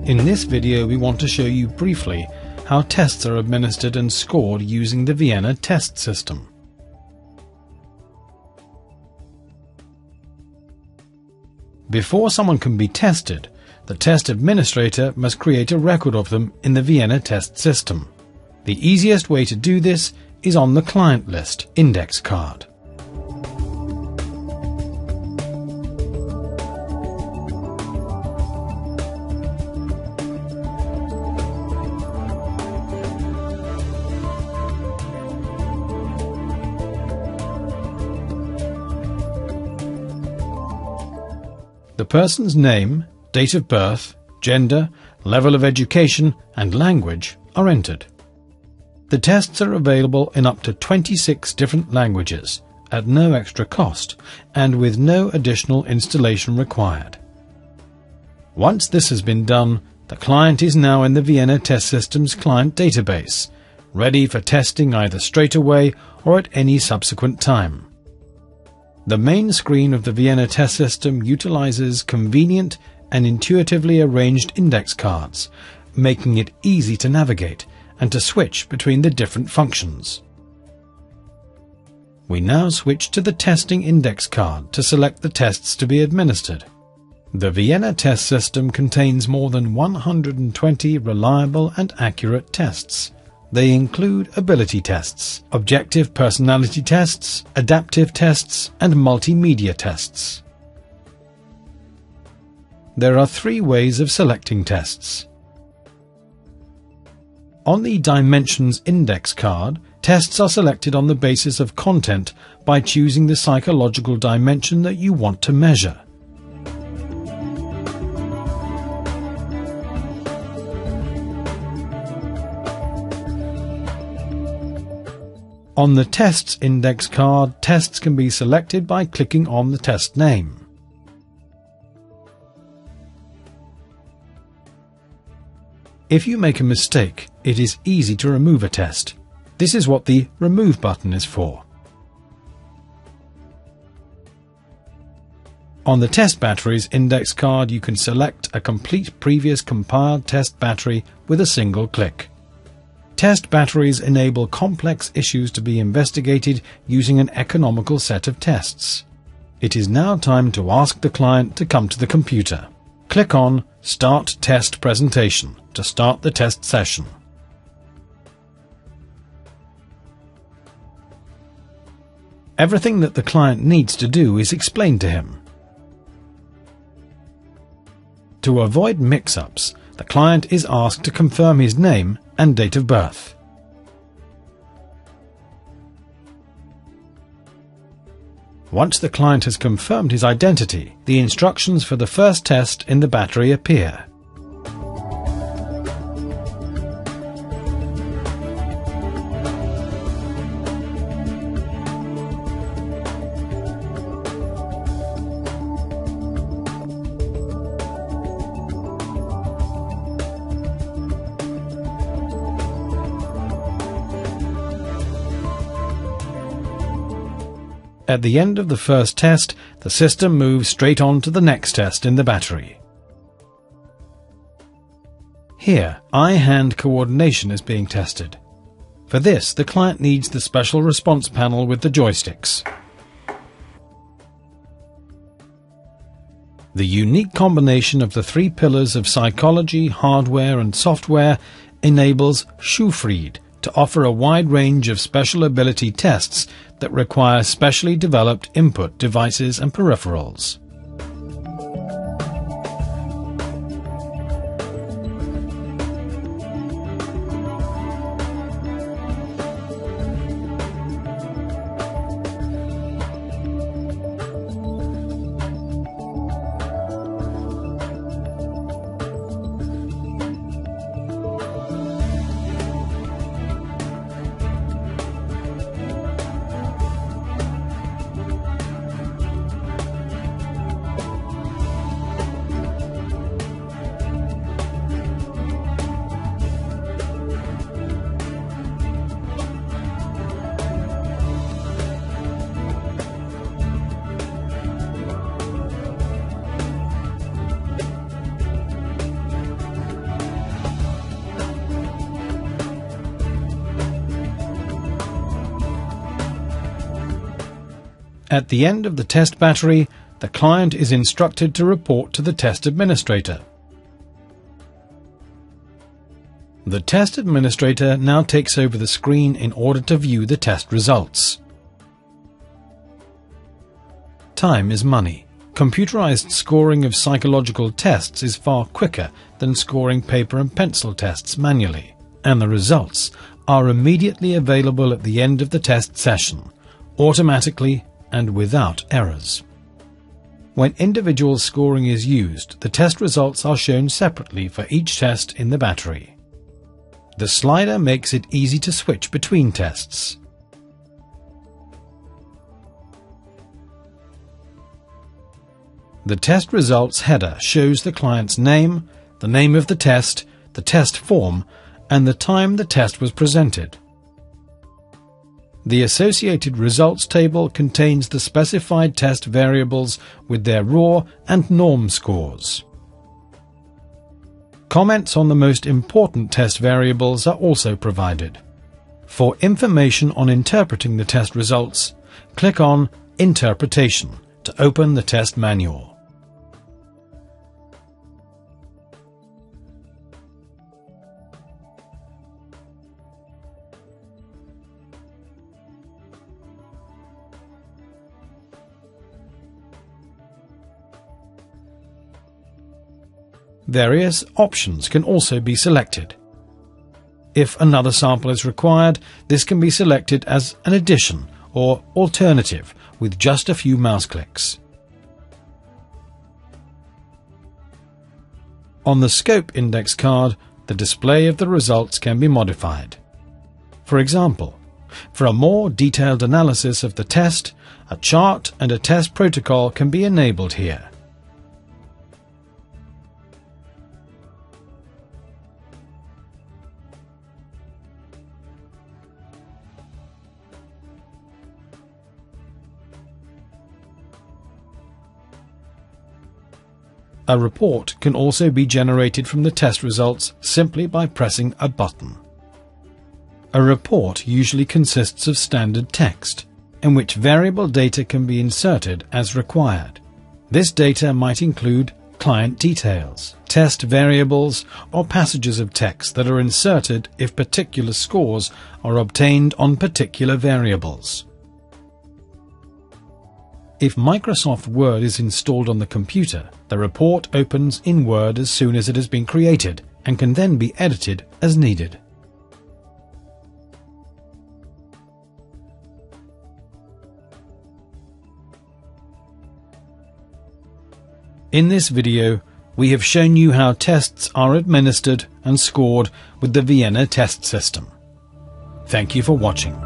In this video we want to show you briefly how tests are administered and scored using the Vienna Test System. Before someone can be tested, the test administrator must create a record of them in the Vienna Test System. The easiest way to do this is on the client list index card. The person's name, date of birth, gender, level of education and language are entered. The tests are available in up to 26 different languages at no extra cost and with no additional installation required. Once this has been done, the client is now in the Vienna Test System's client database, ready for testing either straight away or at any subsequent time. The main screen of the Vienna Test System utilizes convenient and intuitively arranged index cards, making it easy to navigate and to switch between the different functions. We now switch to the testing index card to select the tests to be administered. The Vienna Test System contains more than 120 reliable and accurate tests. They include ability tests, objective personality tests, adaptive tests, and multimedia tests. There are 3 ways of selecting tests. On the Dimensions index card, tests are selected on the basis of content by choosing the psychological dimension that you want to measure. On the Tests index card, tests can be selected by clicking on the test name. If you make a mistake, it is easy to remove a test. This is what the Remove button is for. On the Test Batteries index card, you can select a complete previous compiled test battery with a single click. Test batteries enable complex issues to be investigated using an economical set of tests. It is now time to ask the client to come to the computer. Click on Start Test Presentation to start the test session. Everything that the client needs to do is explained to him. To avoid mix-ups, the client is asked to confirm his name and date of birth. Once the client has confirmed his identity, the instructions for the first test in the battery appear. At the end of the first test, the system moves straight on to the next test in the battery. Here, eye-hand coordination is being tested. For this, the client needs the special response panel with the joysticks. The unique combination of the 3 pillars of psychology, hardware and software enables Schuhfried to offer a wide range of special ability tests that require specially developed input devices and peripherals. At the end of the test battery, the client is instructed to report to the test administrator. The test administrator now takes over the screen in order to view the test results. Time is money. Computerized scoring of psychological tests is far quicker than scoring paper and pencil tests manually, and the results are immediately available at the end of the test session, automatically and without errors. When individual scoring is used, the test results are shown separately for each test in the battery. The slider makes it easy to switch between tests. The test results header shows the client's name, the name of the test form, and the time the test was presented. The associated results table contains the specified test variables with their raw and norm scores. Comments on the most important test variables are also provided. For information on interpreting the test results, click on Interpretation to open the test manual. Various options can also be selected. If another sample is required, this can be selected as an addition or alternative with just a few mouse clicks. On the scope index card, the display of the results can be modified. For example, for a more detailed analysis of the test, a chart and a test protocol can be enabled here. A report can also be generated from the test results simply by pressing a button. A report usually consists of standard text, in which variable data can be inserted as required. This data might include client details, test variables, or passages of text that are inserted if particular scores are obtained on particular variables. If Microsoft Word is installed on the computer, the report opens in Word as soon as it has been created and can then be edited as needed. In this video, we have shown you how tests are administered and scored with the Vienna Test System. Thank you for watching.